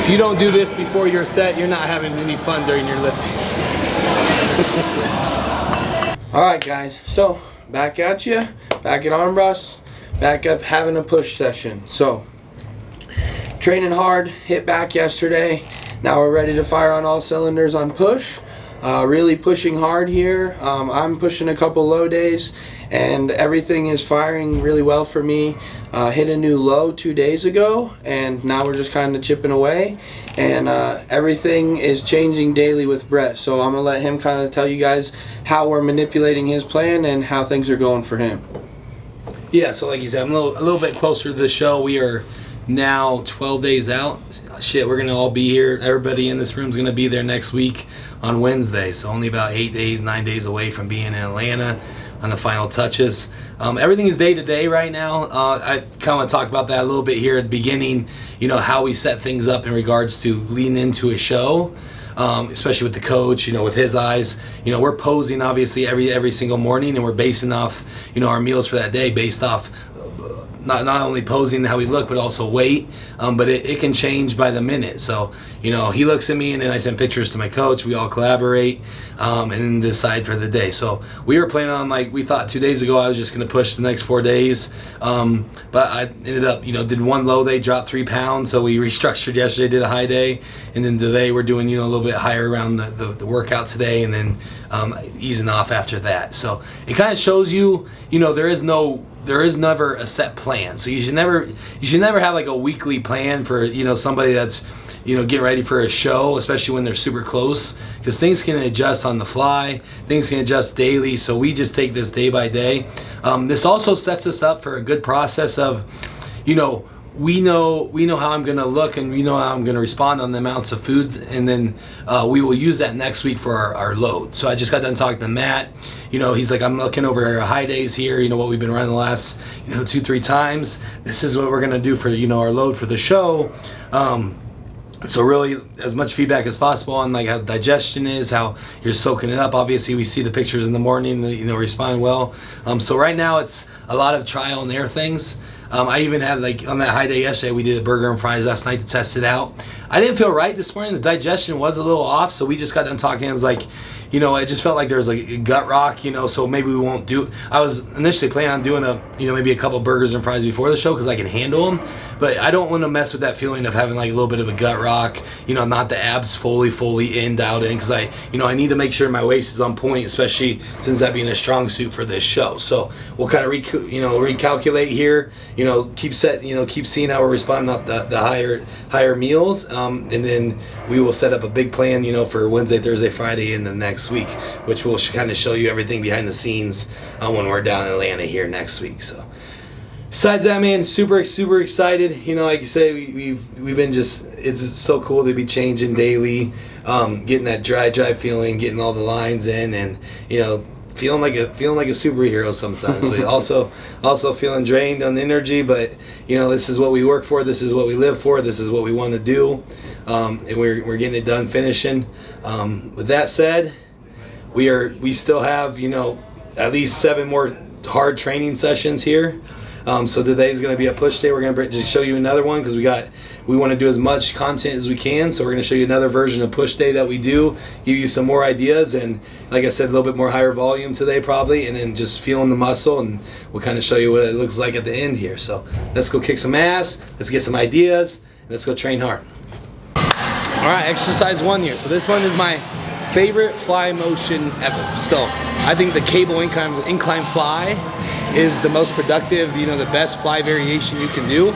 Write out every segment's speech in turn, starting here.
If you don't do this before your set, you're not having any fun during your lifting. Alright guys, so back at you, back at arm thrusts, back up having a push session. So training hard, hit back yesterday. Now we're ready to fire on all cylinders on push. Really pushing hard here. I'm pushing a couple low days and everything is firing really well for me. Hit a new low 2 days ago and now we're just kind of chipping away, and everything is changing daily with Brett. So I'm gonna let him kind of tell you guys how we're manipulating his plan and how things are going for him. Yeah, so like you said, I'm a little bit closer to the show. We are now 12 days out. Shit, we're gonna all be here. Everybody in this room is gonna be there next week on Wednesday. So only about 8 days, 9 days away from being in Atlanta on the final touches. Everything is day to day right now. I kind of talk about that a little bit here at the beginning. You know, how we set things up in regards to leading into a show. Especially with the coach, you know, with his eyes, you know, we're posing obviously every single morning, and we're basing off, you know, our meals for that day based off not only posing how we look, but also weight. But it can change by the minute. So, you know, he looks at me and then I send pictures to my coach. We all collaborate and then decide for the day. So we were planning on, like we thought 2 days ago, I was just going to push the next 4 days. But I ended up, you know, did one low day, dropped 3 pounds. So we restructured yesterday, did a high day. And then today we're doing, you know, a little bit higher around the workout today, and then easing off after that. So it kind of shows you, you know, there is never a set plan. So you should never have like a weekly plan for, you know, somebody that's, you know, getting ready for a show, especially when they're super close, because things can adjust on the fly, things can adjust daily. So we just take this day by day. This also sets us up for a good process of, you know, we know how I'm going to look, and we know how I'm going to respond on the amounts of foods, and then we will use that next week for our load. So I just got done talking to Matt. You know, he's like, I'm looking over our high days here, you know, what we've been running the last, you know, 2-3 times. This is what we're going to do for, you know, our load for the show. So really, as much feedback as possible on like how digestion is, how you're soaking it up. Obviously, we see the pictures in the morning, you know, respond well. So right now, it's a lot of trial and error things. I even had, like, on that high day yesterday, we did a burger and fries last night to test it out. I didn't feel right this morning. The digestion was a little off, so we just got done talking. It was like, you know, it just felt like there was like a gut rock, you know, so maybe we won't do. I was initially planning on doing maybe a couple burgers and fries before the show because I can handle them, but I don't want to mess with that feeling of having like a little bit of a gut rock, you know, not the abs fully in, dialed in, because I need to make sure my waist is on point, especially since that being a strong suit for this show. So we'll kind of recalculate here, you know, keep seeing how we're responding off the higher meals, and then we will set up a big plan, you know, for Wednesday, Thursday, Friday in the next week, which will kind of show you everything behind the scenes when we're down in Atlanta here next week. So besides that, man, super excited. You know, like you say, we've been it's so cool to be changing daily, getting that dry feeling, getting all the lines in, and, you know, feeling like a superhero sometimes, but also feeling drained on energy. But, you know, this is what we work for, this is what we live for, this is what we want to do, and we're getting it done, finishing. With that said, we still have, you know, at least 7 more hard training sessions here. So today's going to be a push day. We're going to just show you another one because we want to do as much content as we can. So we're going to show you another version of push day that we do, give you some more ideas, and like I said, a little bit more higher volume today probably, and then just feeling the muscle, and we'll kind of show you what it looks like at the end here. So let's go kick some ass, let's get some ideas, and let's go train hard. All right, exercise 1 here. So this one is my favorite fly motion ever. So I think the cable incline fly is the most productive, you know, the best fly variation you can do.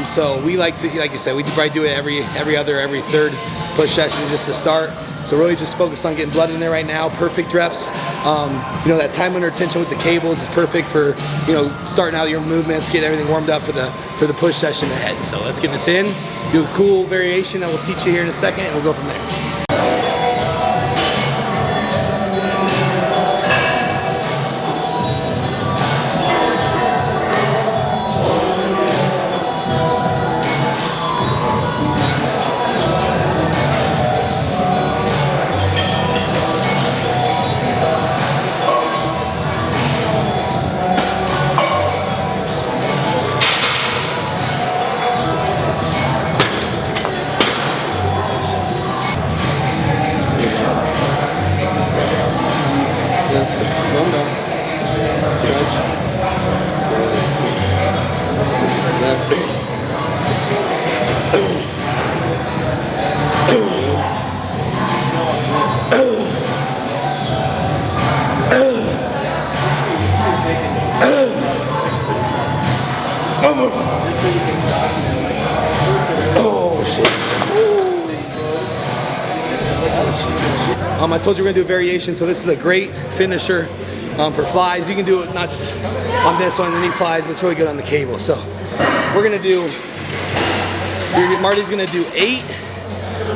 So we like to, like you said, we probably do it every third push session just to start. So really just focus on getting blood in there right now. Perfect reps. You know, that time under tension with the cables is perfect for, you know, starting out your movements, getting everything warmed up for the push session ahead. So let's get this in. Do a cool variation that we'll teach you here in a second, and we'll go from there. Oh shit. I told you we're gonna do a variation, so this is a great finisher for flies. You can do it not just on this one, the knee flies, but it's really good on the cable. So we're gonna do, Marty's gonna do 8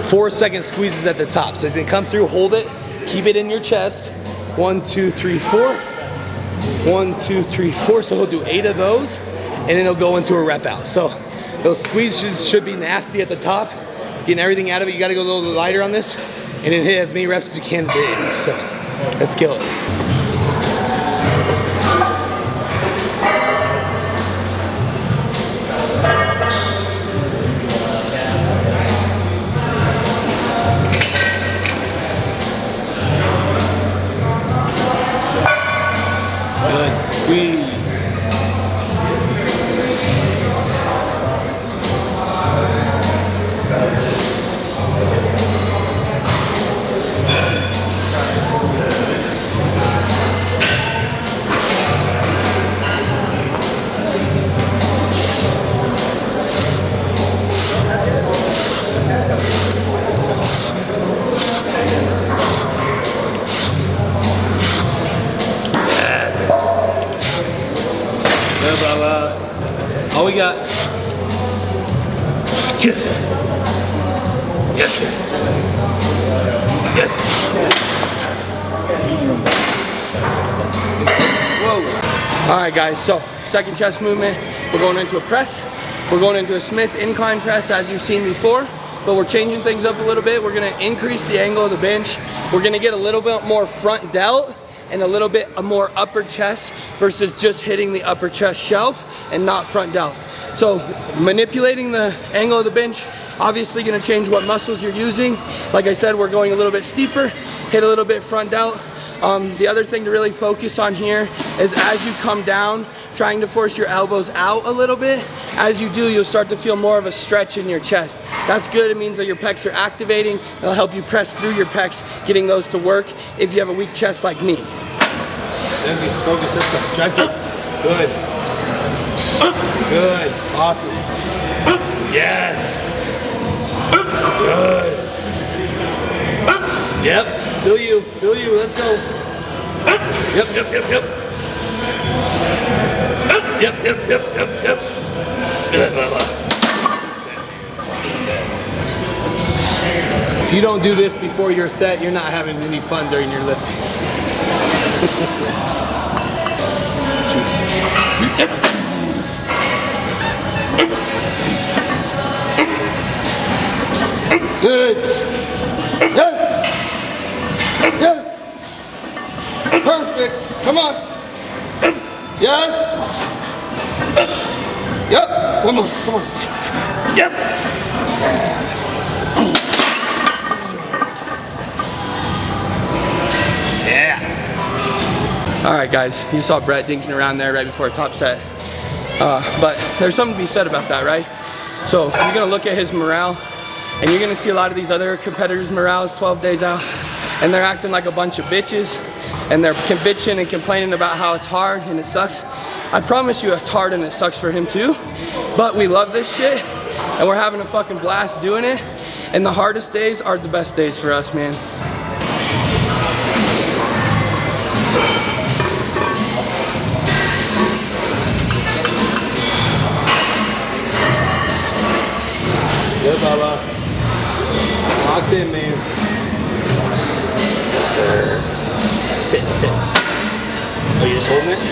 4-second squeezes at the top. So he's gonna come through, hold it, keep it in your chest. 1, 2, 3, 4. 1, 2, 3, 4. So he'll do 8 of those, and then he'll go into a rep out. So those squeezes should be nasty at the top, getting everything out of it. You gotta go a little lighter on this, and then hit as many reps as you can at the end. So let's kill it. Good. Squeeze. All we got. Yes, sir. Yes. Whoa. All right, guys. So second chest movement. We're going into a press. We're going into a Smith incline press, as you've seen before. But we're changing things up a little bit. We're going to increase the angle of the bench. We're going to get a little bit more front delt and a little bit more upper chest versus just hitting the upper chest shelf and not front delt. So manipulating the angle of the bench, obviously gonna change what muscles you're using. Like I said, we're going a little bit steeper, hit a little bit front delt. The other thing to really focus on here is as you come down, trying to force your elbows out a little bit. As you do, you'll start to feel more of a stretch in your chest. That's good. It means that your pecs are activating. It'll help you press through your pecs, getting those to work if you have a weak chest like me. Focus, focus, let's go. Drive through. Good. Good. Awesome. Yes. Good. Yep. Still you. Still you. Let's go. Yep, yep, yep, yep. Yep, yep, yep, yep, yep. Good, Bubba. If you don't do this before your set, you're not having any fun during your lifting. Good. Yes. Yes. Perfect. Come on. Yes. Yep. One more. Come on. Yep. Yeah. All right, guys. You saw Brett dinking around there right before a top set. But there's something to be said about that, right? So you're gonna look at his morale, and you're gonna see a lot of these other competitors' morale is 12 days out, and they're acting like a bunch of bitches, and they're bitching and complaining about how it's hard and it sucks. I promise you it's hard and it sucks for him too, but we love this shit, and we're having a fucking blast doing it, and the hardest days are the best days for us, man. Good, Bubba. Locked in, man. Yes, sir. That's it, that's it. Are you just holding it?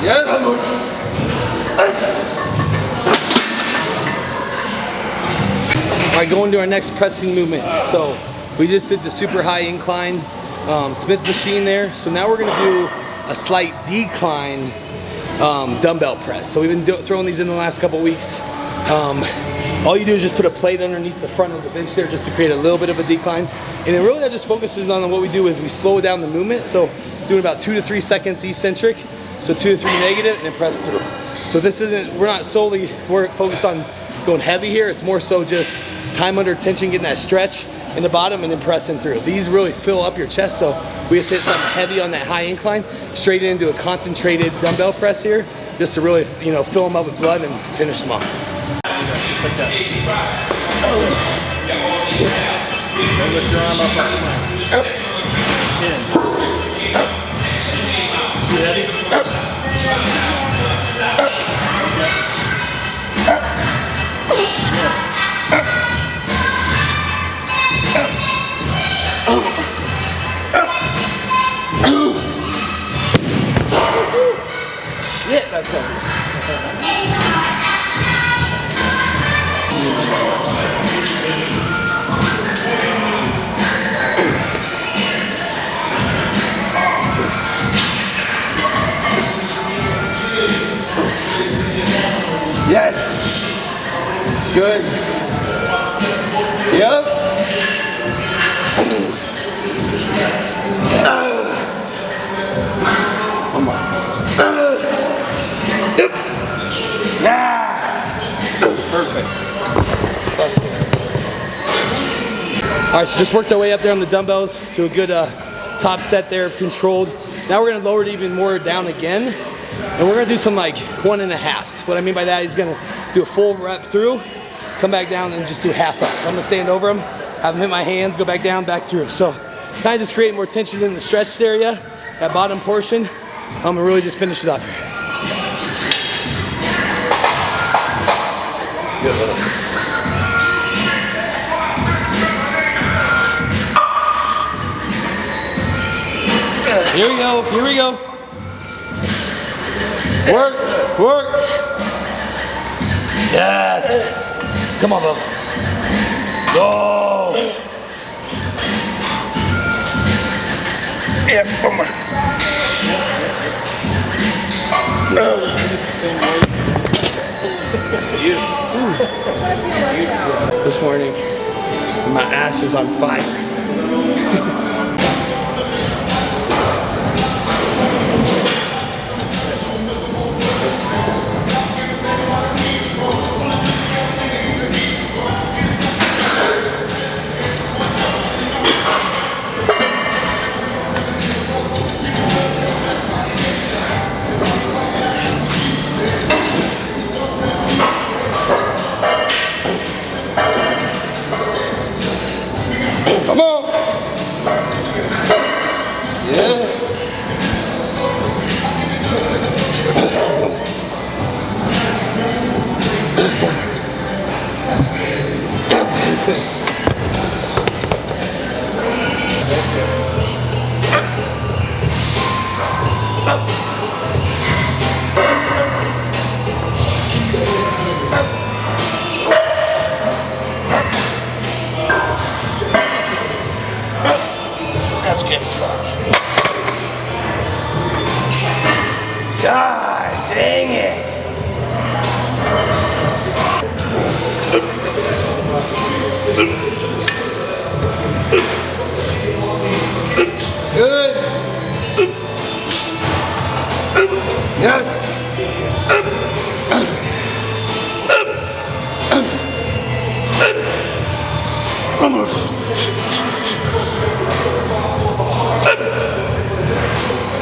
Yes. All right, going to our next pressing movement. So we just did the super high incline Smith machine there. So now we're gonna do a slight decline dumbbell press. So we've been throwing these in the last couple weeks. All you do is just put a plate underneath the front of the bench there just to create a little bit of a decline. And then really that just focuses on what we do is we slow down the movement. So doing about 2 to 3 seconds eccentric. So 2 to 3 negative and then press through. So this isn't, we're focused on going heavy here. It's more so just time under tension, getting that stretch in the bottom and then pressing through. These really fill up your chest. So we just hit something heavy on that high incline, straight into a concentrated dumbbell press here, just to really, you know, fill them up with blood and finish them off. Like that. Don't lift your arm up like that. 10. Too heavy? Shit, that's heavy. Yes. Good. Yep. Come on. Yep. Yeah. Perfect. All right, so just worked our way up there on the dumbbells to a good top set there, controlled. Now we're gonna lower it even more down again. And we're gonna do some like 1.5s. What I mean by that is gonna do a full rep through, come back down and just do half up. So I'm gonna stand over them, have them hit my hands, go back down, back through. So kind of just create more tension in the stretched area, that bottom portion. And really just finish it up here. Good. Here we go, here we go. Work, work. Yes. Come on, Bo. Go. Yeah, one more. This morning, my ass is on fire. Come on. Yeah. That's good stuff. God dang it. Good. Yes.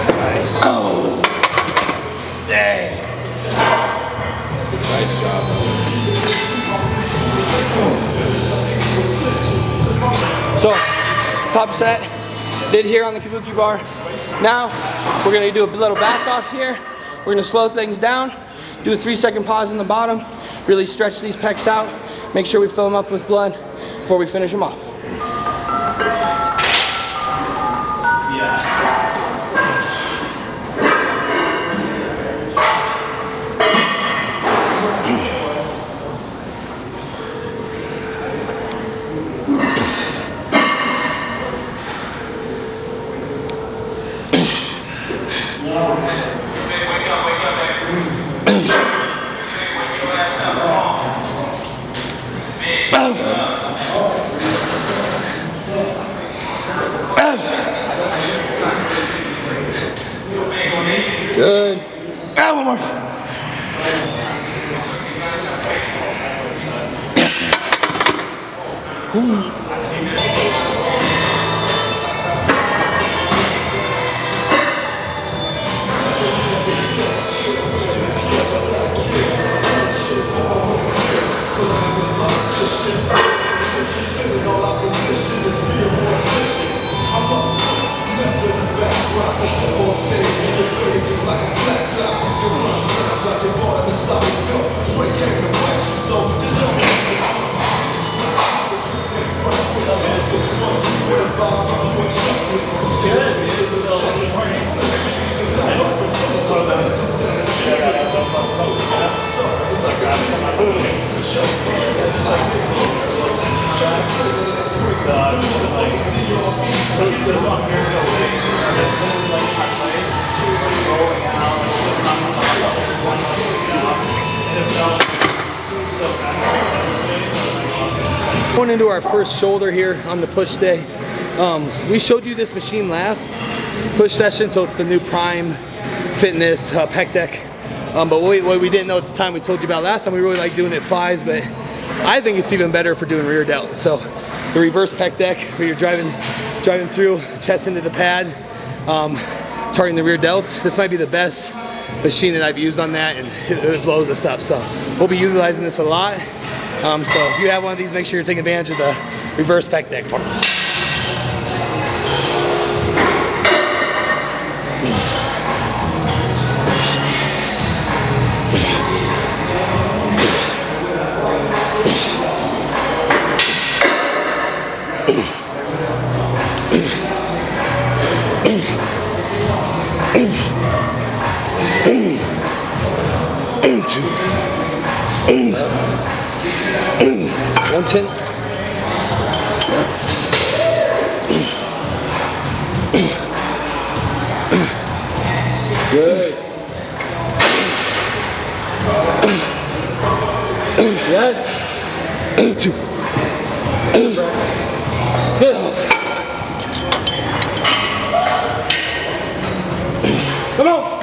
Nice. Oh. Dang. Nice job. So, top set, did here on the kabuki bar. Now, we're gonna do a little back off here. We're gonna slow things down, do a 3-second pause in the bottom, really stretch these pecs out, make sure we fill them up with blood before we finish them off. Going into our first shoulder here on the push day. We showed you this machine last push session, so it's the new Prime Fitness pec deck. But what we didn't know at the time, we told you about last time, we really like doing it flies, but I think it's even better for doing rear delts. So the reverse pec deck, where you're driving through, chest into the pad, targeting the rear delts. This might be the best machine that I've used on that, and it blows us up. So we'll be utilizing this a lot. So if you have one of these, make sure you're taking advantage of the reverse pec deck. Good. Yes. 2. Good. Come on.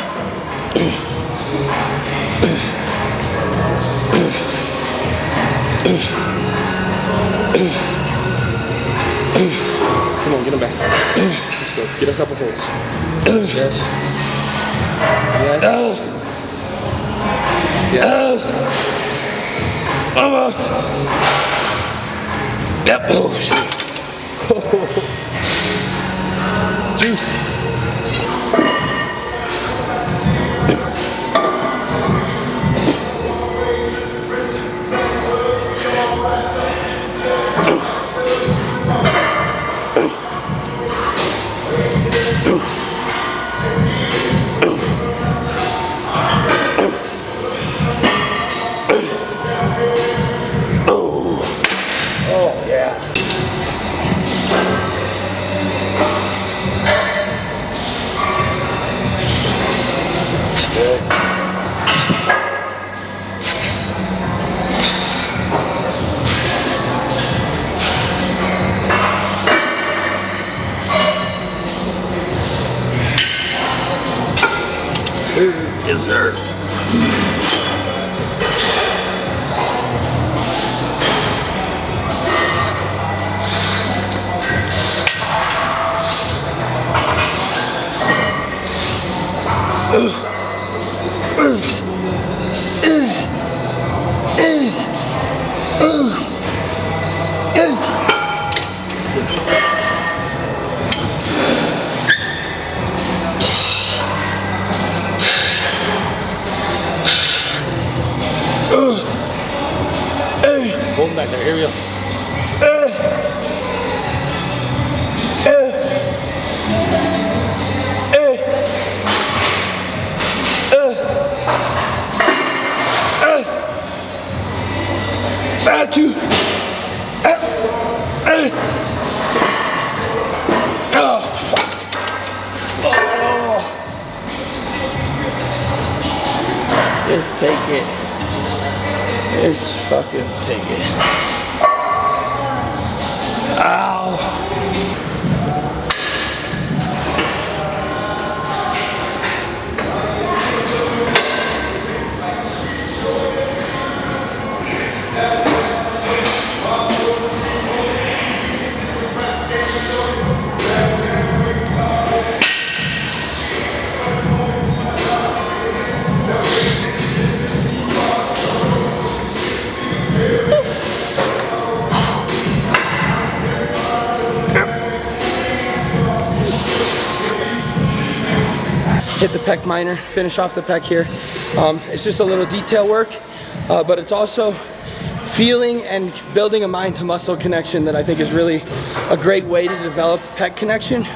Come on, get him back. Let's go. Get a couple holds. Yes. Yes. Yes. Yep. Oh, shit. Juice. Yes, sir. Hold him back there. Here we go. At you. Oh, fuck. Oh. Just take it. Just fucking take it. Ow. Hit the pec minor, finish off the pec here. It's just a little detail work, but it's also feeling and building a mind to muscle connection that I think is really a great way to develop pec connection.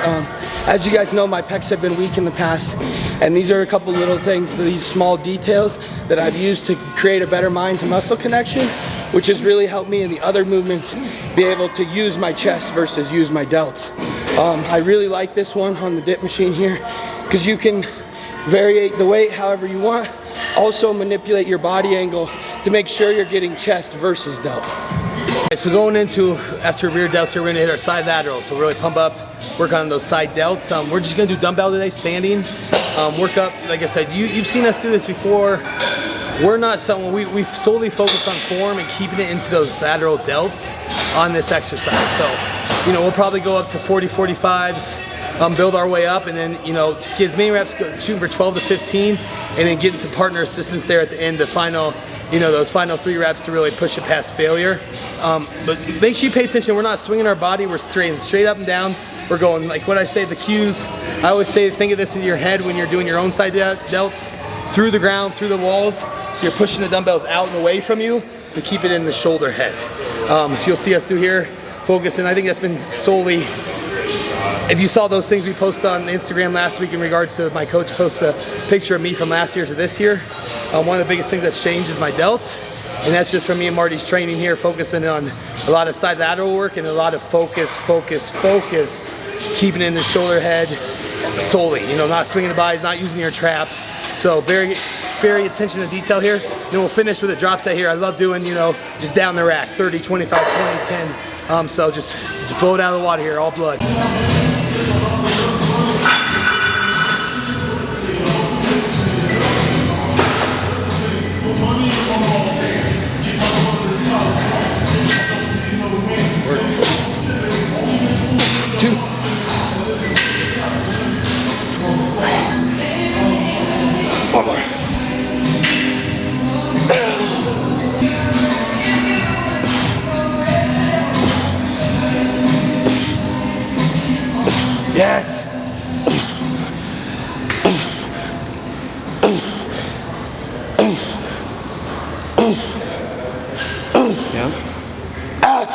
As you guys know, my pecs have been weak in the past, and these are a couple little things, these small details that I've used to create a better mind to muscle connection, which has really helped me in the other movements be able to use my chest versus use my delts. I really like this one on the dip machine here because you can variate the weight however you want. Also manipulate your body angle to make sure you're getting chest versus delt. Okay, so going into, after rear delts here, we're gonna hit our side lateral. So really pump up, work on those side delts. We're just gonna do dumbbell today, standing. Work up, like I said, you've seen us do this before. We're not someone, we solely focus on form and keeping it into those lateral delts on this exercise. So, you know, we'll probably go up to 40, 45s, build our way up, and then, you know, just get as many reps, shooting for 12 to 15, and then getting some partner assistance there at the end, the final, you know, those final 3 reps to really push it past failure. But make sure you pay attention. We're not swinging our body, we're straight up and down. We're going, like what I say, the cues. I always say, think of this in your head when you're doing your own side delts, through the ground, through the walls. So you're pushing the dumbbells out and away from you to keep it in the shoulder head. So you'll see us do here, focus, and I think that's been solely, if you saw those things we posted on Instagram last week in regards to my coach post a picture of me from last year to this year, one of the biggest things that's changed is my delts. And that's just from me and Marty's training here, focusing on a lot of side lateral work and a lot of focused, keeping it in the shoulder head solely. You know, not swinging the bodies, not using your traps. So very attention to detail here. Then we'll finish with a drop set here. I love doing, you know, just down the rack, 30, 25, 20, 10. So just blow it out of the water here, all blood. Yes. Yeah. Out.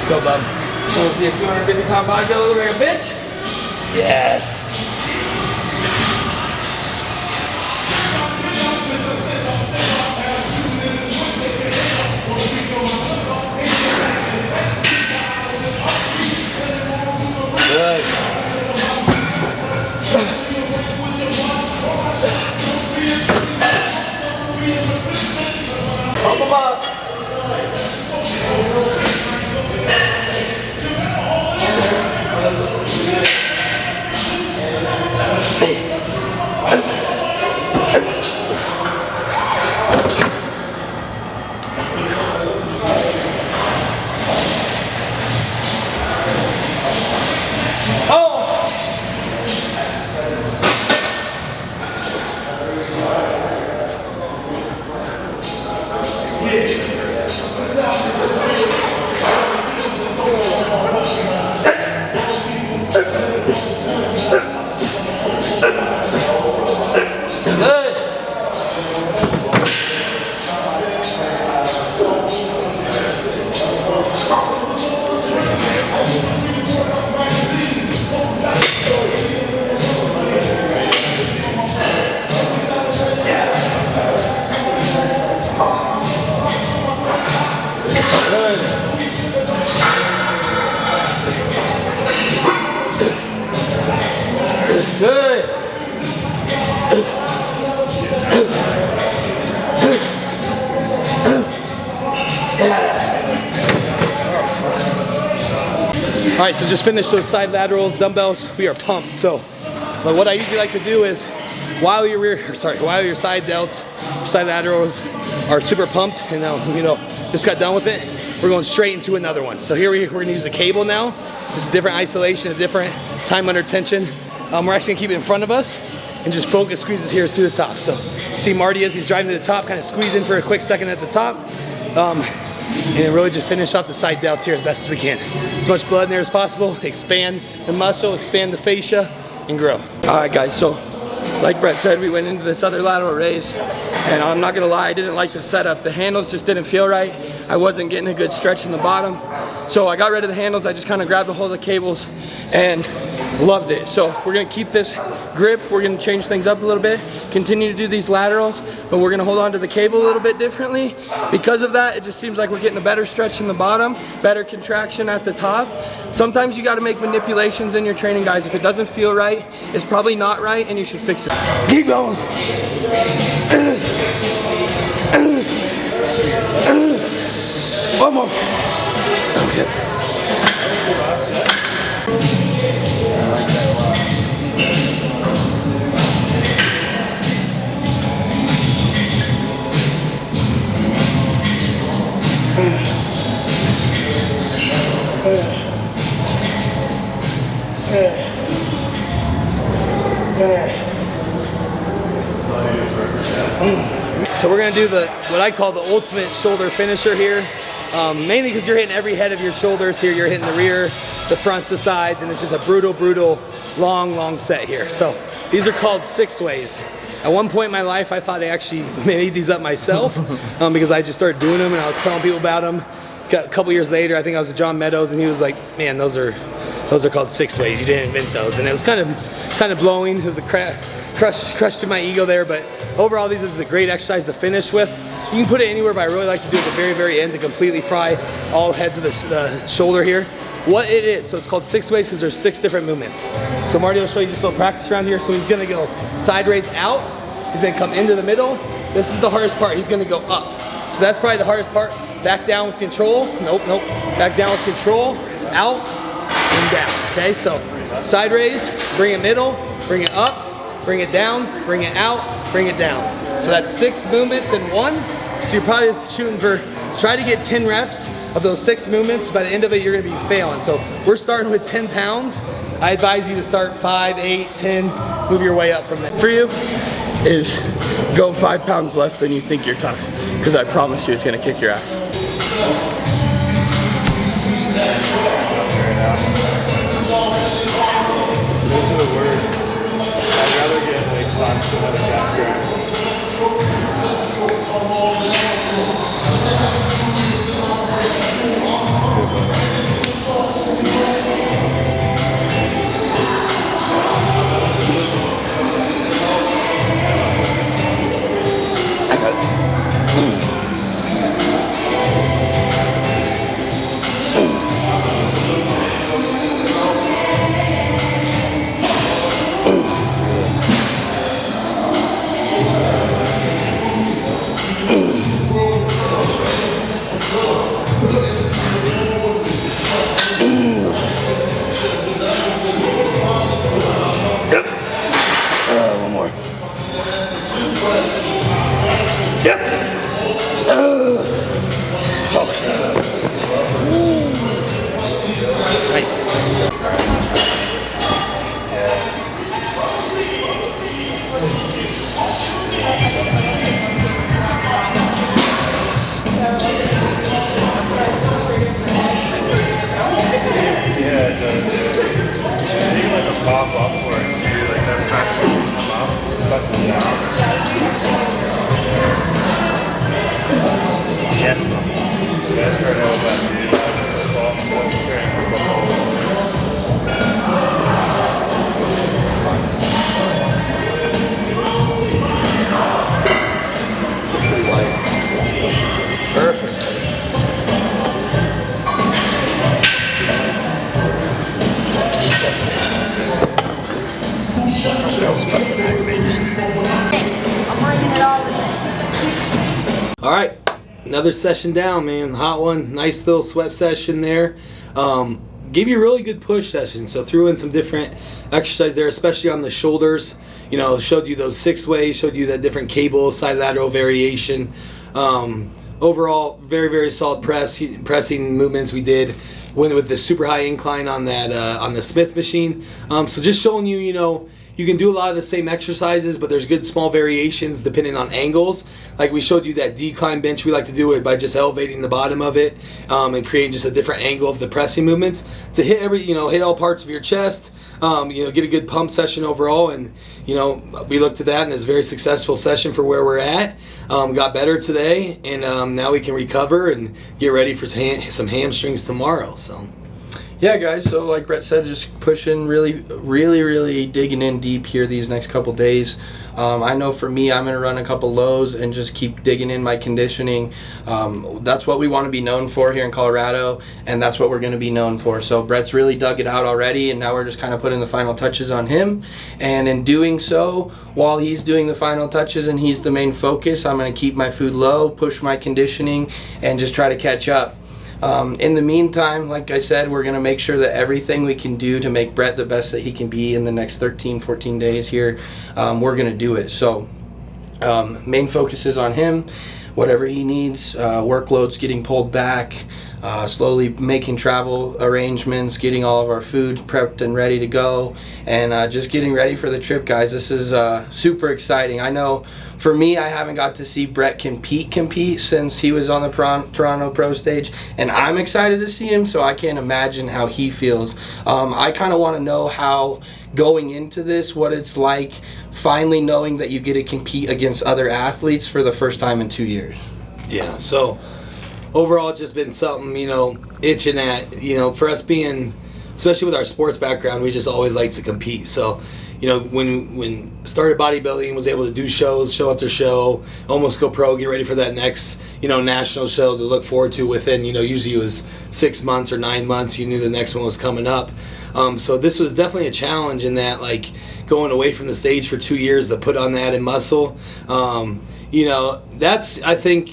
Let's go, bub. Want to see a 250-pound bodybuilder look like a bitch? Yes. Good. Pump them up. All right, so just finished those side laterals, dumbbells. We are pumped. So, but what I usually like to do is, while your side delts, your side laterals are super pumped, and just got done with it, we're going straight into another one. So here we're gonna use a cable now. This is a different isolation, a different time under tension. We're actually gonna keep it in front of us and just focus squeezes here to the top. So you see Marty as he's driving to the top, kind of squeezing for a quick second at the top. And then really just finish off the side delts here as best as we can. As much blood in there as possible, expand the muscle, expand the fascia, and grow. All right, guys, so like Brett said, we went into this other lateral raise, and I'm not gonna lie, I didn't like the setup. The handles just didn't feel right. I wasn't getting a good stretch in the bottom. So I got rid of the handles, I just kind of grabbed a hold of the cables and loved it. So we're gonna keep this grip, we're gonna change things up a little bit, continue to do these laterals, but we're gonna hold on to the cable a little bit differently. Because of that, it just seems like we're getting a better stretch in the bottom, better contraction at the top. Sometimes you gotta make manipulations in your training, guys. If it doesn't feel right, it's probably not right and you should fix it. Keep going. One more. Okay. So we're gonna do what I call the ultimate shoulder finisher here. Mainly because you're hitting every head of your shoulders here. You're hitting the rear, the fronts, the sides, and it's just a brutal, long set here. So these are called 6-ways. At one point in my life, I thought I actually made these up myself because I just started doing them and I was telling people about them. A couple years later, I think I was with John Meadows, and he was like, "Man, those are called 6-ways. You didn't invent those." And it was kind of blowing. It was a crush to my ego there, but overall, this is a great exercise to finish with. You can put it anywhere, but I really like to do it at the very end to completely fry all heads of the shoulder here. What it is, so it's called 6-ways because there's 6 different movements. So Marty will show you just a little practice around here. So he's gonna go side raise out. He's gonna come into the middle. This is the hardest part. He's gonna go up. So that's probably the hardest part. Back down with control. Nope. Back down with control. Out and down. Okay, so side raise, bring it middle, bring it up, bring it down, bring it out, bring it down. So that's 6 movements in one. So you're probably shooting for, try to get 10 reps of those 6 movements. By the end of it, you're gonna be failing. So we're starting with 10 pounds. I advise you to start 5, 8, 10, move your way up from there. For you is go 5 pounds less than you think you're tough, because I promise you it's gonna kick your ass. Those are the worst. I'd rather get like class to another gas. One more. Yep. Nice. Yeah, it does. Take like a pop upwards, too, like that pressure will come up, suck them down. Yes, bro. Yeah, I started out with that, dude. I was in football, so I was training for football. Perfect. All right, another session down, man. Hot one, nice little sweat session there. gave you a really good push session. So threw in some different exercise there, especially on the shoulders. You know, showed you those 6 ways, showed you that different cable, side lateral variation. Overall, very, very solid pressing movements we did with the super high incline on that on the Smith machine. So just showing you, you know, you can do a lot of the same exercises, but there's good small variations depending on angles. Like we showed you that decline bench, we like to do it by just elevating the bottom of it and creating just a different angle of the pressing movements to hit hit all parts of your chest. You know, get a good pump session overall, and you know, we looked at that and it's a very successful session for where we're at. Got better today, and now we can recover and get ready for some hamstrings tomorrow. So. Yeah, guys, so like Brett said, just pushing, really digging in deep here these next couple days. I know for me, I'm going to run a couple lows and just keep digging in my conditioning. That's what we want to be known for here in Colorado, and that's what we're going to be known for. So Brett's really dug it out already, and now we're just kind of putting the final touches on him. And in doing so, while he's doing the final touches and he's the main focus, I'm going to keep my food low, push my conditioning, and just try to catch up. In the meantime, like I said, we're going to make sure that everything we can do to make Brett the best that he can be in the next 13, 14 days here, we're going to do it. So main focus is on him. Whatever he needs, workloads getting pulled back, slowly making travel arrangements, getting all of our food prepped and ready to go, and just getting ready for the trip, guys. This is super exciting. I know for me, I haven't got to see Brett compete since he was on the Toronto Pro stage, and I'm excited to see him, so I can't imagine how he feels. I kind of want to know how, going into this, what it's like finally knowing that you get to compete against other athletes for the first time in 2 years. Yeah, so overall it's just been something, you know, itching at, you know, for us being, especially with our sports background, we just always like to compete. So, you know, when started bodybuilding, was able to do show after show, almost go pro, get ready for that next, you know, national show to look forward to within, you know, usually it was 6 months or 9 months, you knew the next one was coming up. So this was definitely a challenge in that, like, going away from the stage for 2 years to put on that in muscle. You know, I think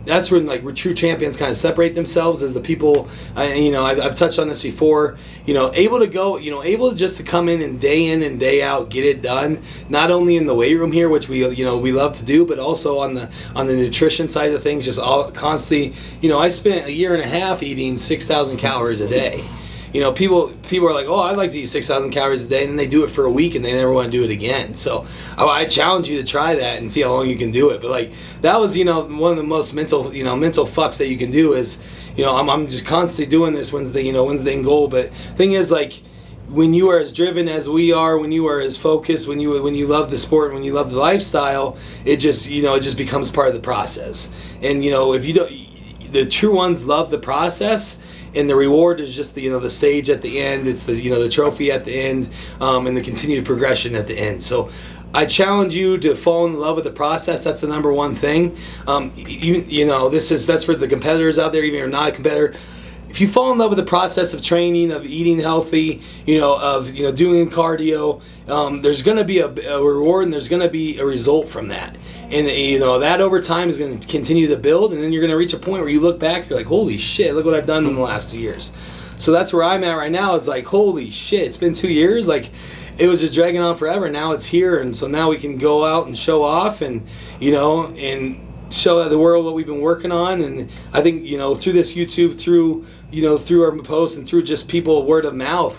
that's when, like, true champions kind of separate themselves as the people, you know, I've touched on this before, you know, able to go, you know, able just to come in and day out, get it done, not only in the weight room here, which we, you know, we love to do, but also on the nutrition side of things, just all constantly, you know, I spent 1.5 years eating 6,000 calories a day. You know, people are like, oh, I'd like to eat 6,000 calories a day, and then they do it for a week and they never want to do it again. So I challenge you to try that and see how long you can do it. But like, that was, you know, one of the most mental fucks that you can do is, you know, I'm just constantly doing this. When's the end goal? But thing is, like, when you are as driven as we are, when you are as focused, when you love the sport, when you love the lifestyle, it just, you know, it just becomes part of the process. And, you know, if you don't, the true ones love the process. And the reward is just the, you know, the stage at the end. It's the, you know, the trophy at the end, and the continued progression at the end. So I challenge you to fall in love with the process. That's the number one thing. You know, that's for the competitors out there, even if you're not a competitor. If you fall in love with the process of training, of eating healthy, you know, of, you know, doing cardio, there's going to be a reward, and there's going to be a result from that. And, you know, that over time is going to continue to build, and then you're going to reach a point where you look back, you're like, holy shit, look what I've done in the last 2 years. So that's where I'm at right now. It's like, holy shit, it's been 2 years. Like, it was just dragging on forever. Now it's here, and so now we can go out and show off, and, you know, and show the world what we've been working on. And I think, you know, through this YouTube, through our posts, and through just people, word of mouth,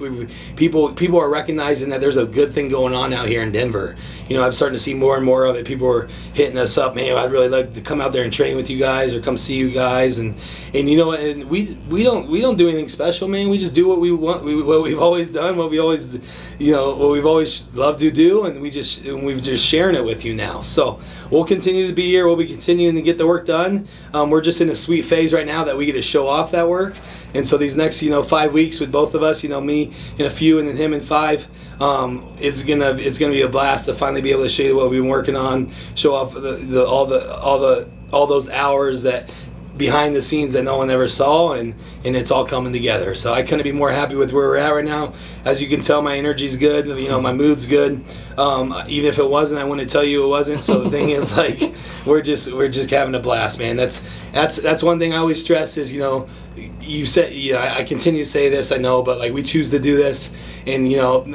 people are recognizing that there's a good thing going on out here in Denver. You know, I'm starting to see more and more of it. People are hitting us up, man, I'd really like to come out there and train with you guys, or come see you guys. And you know, and we don't do anything special, man. We just do what we want, what we've always done, what we've always loved to do, and we've just sharing it with you now. So we'll continue to be here. We'll be continuing to get the work done. We're just in a sweet phase right now that we get to show off that work. And so these next, 5 weeks with both of us, me in a few and then him in 5, it's gonna be a blast to finally be able to show you what we've been working on, show off all those hours that behind the scenes that no one ever saw, and it's all coming together. So I couldn't be more happy with where we're at right now. As you can tell, my energy's good, you know, my mood's good. Even if it wasn't, I wouldn't tell you it wasn't. So the thing is, like, we're just having a blast, man. That's one thing I always stress is, you know, you said, you know, I continue to say this, I know, but like, we choose to do this, and you know,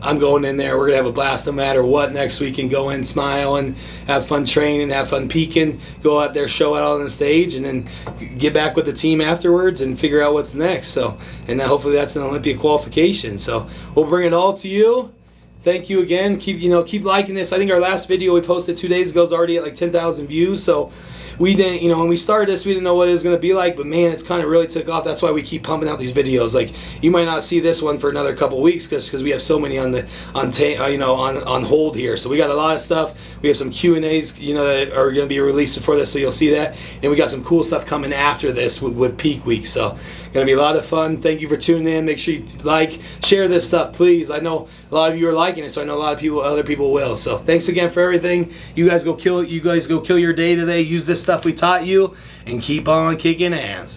I'm going in there, we're gonna have a blast no matter what next week, and go in, smile, and have fun training, have fun peaking, go out there, show it all on the stage, and then get back with the team afterwards and figure out what's next. So, and then hopefully that's an Olympia qualification. So we'll bring it all to you. Thank you again. Keep liking this. I think our last video we posted 2 days ago is already at like 10,000 views. So we didn't, you know, when we started this, we didn't know what it was going to be like, but man, it's kind of really took off. That's why we keep pumping out these videos. Like, you might not see this one for another couple weeks because we have so many on hold here. So we got a lot of stuff. We have some Q&As, you know, that are going to be released before this, so you'll see that. And we got some cool stuff coming after this with peak week. So going to be a lot of fun. Thank you for tuning in. Make sure you like, share this stuff, please. I know a lot of you are liking it, so I know a lot of other people will. So thanks again for everything. You guys go kill your day today. Use this stuff we taught you, and keep on kicking ass.